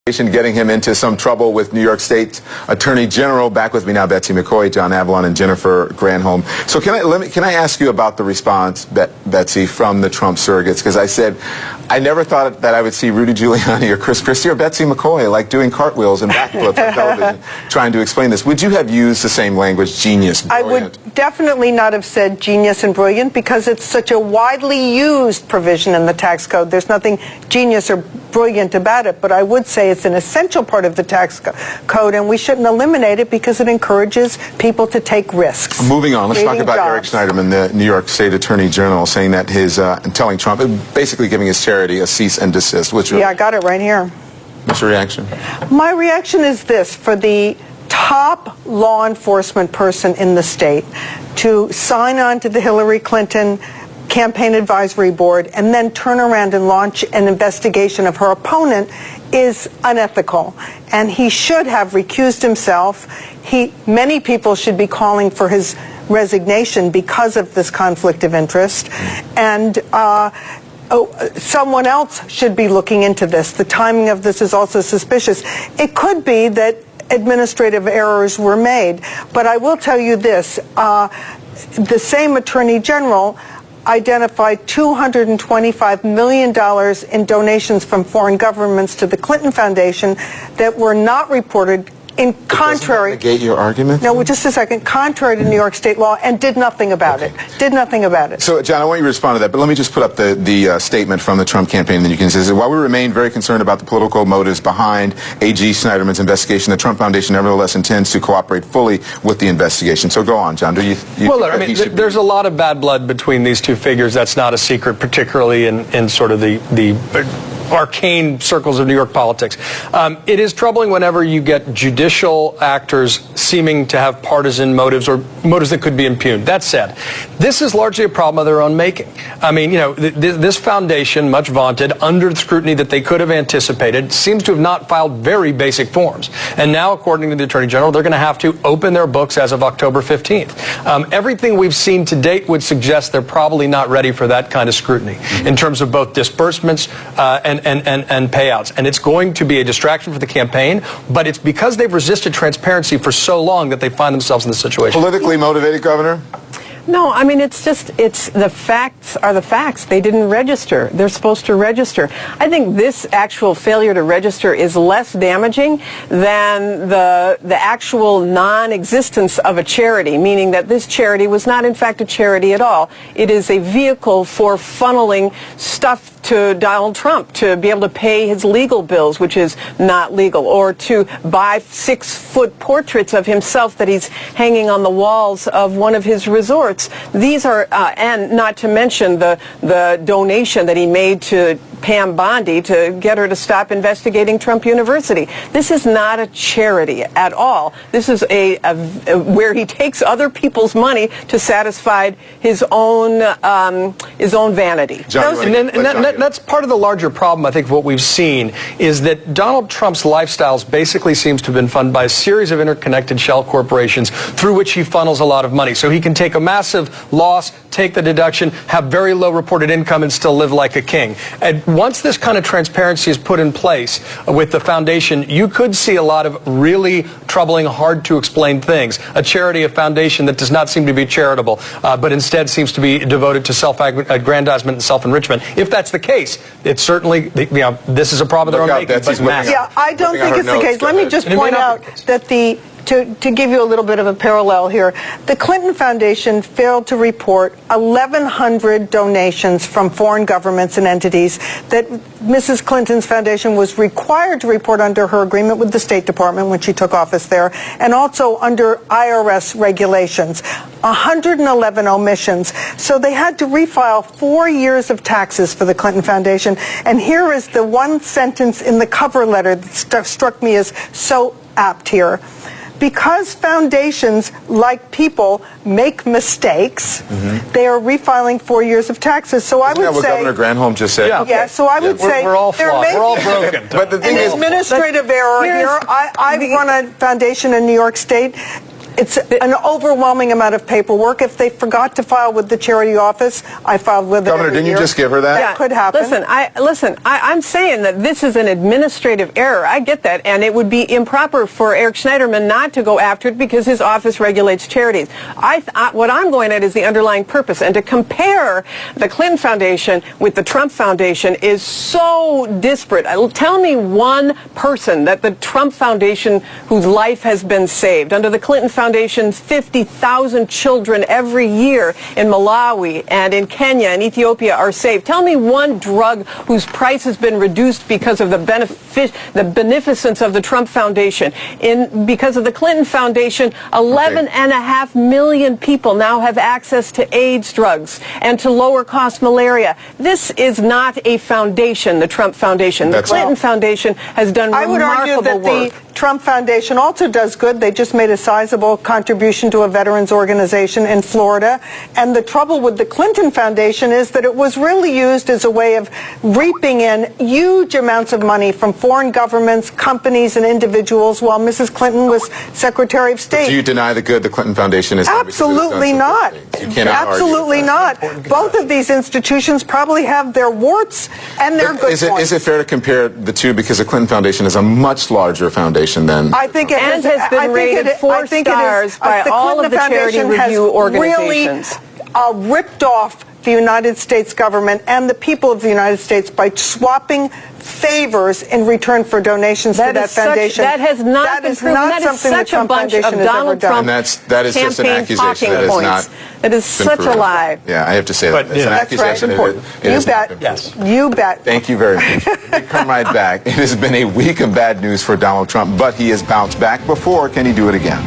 Getting him into some trouble with New York State Attorney General. Back with me now, Betsy McCoy, John Avalon, and Jennifer Granholm. So can I ask you about the response, Betsy, from the Trump surrogates? Because I said I never thought that I would see Rudy Giuliani or Chris Christie or Betsy McCoy like doing cartwheels and backflips on television trying to explain this. Would you have used the same language, genius, brilliant? I would definitely not have said genius and brilliant because it's such a widely used provision in the tax code. There's nothing genius or brilliant about it, but I would say it's an essential part of the tax code, and we shouldn't eliminate it because it encourages people to take risks. Moving on, let's talk about Eric Schneiderman, the New York State Attorney General, saying that telling Trump, basically giving his charity a cease and desist. Yeah, I got it right here. What's your reaction? My reaction is this: for the top law enforcement person in the state to sign on to the Hillary Clinton Campaign Advisory Board and then turn around and launch an investigation of her opponent is unethical, and he should have recused himself. Many people should be calling for his resignation because of this conflict of interest, and someone else should be looking into this. The timing of this is also suspicious. It could be that administrative errors were made, but I will tell you this, the same Attorney General identified $225 million in donations from foreign governments to the Clinton Foundation that were not reported, in contrary. Doesn't that negate your argument? No, just a second. Contrary to New York state law, and did nothing about it. Did nothing about it. So, John, I want you to respond to that, but let me just put up the statement from the Trump campaign, and then you can say, while we remain very concerned about the political motives behind AG Schneiderman's investigation, the Trump Foundation nevertheless intends to cooperate fully with the investigation. So go on, John. Well, I mean, there's a lot of bad blood between these two figures. That's not a secret, particularly in sort of the arcane circles of New York politics. It is troubling whenever you get judicial actors seeming to have partisan motives or motives that could be impugned. That said, this is largely a problem of their own making. I mean, you know, this foundation, much vaunted, under the scrutiny that they could have anticipated, seems to have not filed very basic forms. And now, according to the Attorney General, they're going to have to open their books as of October 15th. Everything we've seen to date would suggest they're probably not ready for that kind of scrutiny in terms of both disbursements and payouts. And it's going to be a distraction for the campaign, but it's because they've resisted transparency for so long that they find themselves in this situation. Politically motivated, Governor? No, I mean, it's the facts are the facts. They didn't register. They're supposed to register. I think this actual failure to register is less damaging than the actual non-existence of a charity, meaning that this charity was not in fact a charity at all. It is a vehicle for funneling stuff to Donald Trump to be able to pay his legal bills, which is not legal, or to buy 6-foot portraits of himself that he's hanging on the walls of one of his resorts. These are, and not to mention the donation that he made to Pam Bondi to get her to stop investigating Trump University. This is not a charity at all. This is where he takes other people's money to satisfy his own vanity. That's part of the larger problem, I think, of what we've seen is that Donald Trump's lifestyles basically seems to have been funded by a series of interconnected shell corporations through which he funnels a lot of money. So he can take a massive loss, take the deduction, have very low reported income, and still live like a king. And once this kind of transparency is put in place with the foundation, you could see a lot of really troubling, hard to explain things. A charity, a foundation that does not seem to be charitable, but instead seems to be devoted to self-aggrandizement and self-enrichment. If that's the case, it's certainly, this is a problem of their own making. But yeah, I don't think it's the case. Let me just point out that to give you a little bit of a parallel here, the Clinton Foundation failed to report 1,100 donations from foreign governments and entities that Mrs. Clinton's foundation was required to report under her agreement with the State Department when she took office there, and also under IRS regulations. 111 omissions. So they had to refile 4 years of taxes for the Clinton Foundation. And here is the one sentence in the cover letter that struck me as so apt here. Because foundations, like people, make mistakes, they are refiling 4 years of taxes. So I would say... Isn't that what Governor Granholm just said? Yeah, so I would say... We're all flawed. We're all broken. But the thing is... administrative error here. I run a foundation in New York State. It's an overwhelming amount of paperwork. If they forgot to file with the charity office, I filed with it. Governor, didn't you just give her that? That could happen. I'm saying that this is an administrative error. I get that, and it would be improper for Eric Schneiderman not to go after it because his office regulates charities. What I'm going at is the underlying purpose, and to compare the Clinton Foundation with the Trump Foundation is so disparate. Tell me one person that the Trump Foundation whose life has been saved. Under the Clinton Foundation, 50,000 children every year in Malawi and in Kenya and Ethiopia are saved. Tell me one drug whose price has been reduced because of the beneficence of the Trump Foundation. Because of the Clinton Foundation, 11.5 million people now have access to AIDS drugs and to lower cost malaria. This is not a foundation, the Trump Foundation. The Clinton Foundation has done remarkable work. I would argue that the Trump Foundation also does good. They just made a sizable contribution to a veterans organization in Florida. And the trouble with the Clinton Foundation is that it was really used as a way of reaping in huge amounts of money from foreign governments, companies, and individuals while Mrs. Clinton was Secretary of State. But do you deny the good the Clinton Foundation is? Absolutely not. You cannot Absolutely not. Both of these institutions probably have their warts and their good points. Is it fair to compare the two, because the Clinton Foundation is a much larger foundation than... I think it has been rated 4 stars by all of the charity review organizations. Really ripped off the United States government and the people of the United States by swapping favors in return for donations to that foundation. That has not been proven. That is such a bunch of Donald Trump that is just an accusation that is not. It is such a lie. Yeah, I have to say that. It's an accusation. You bet. Yes. You bet. Thank you very much. Come right back. It has been a week of bad news for Donald Trump, but he has bounced back before. Can he do it again?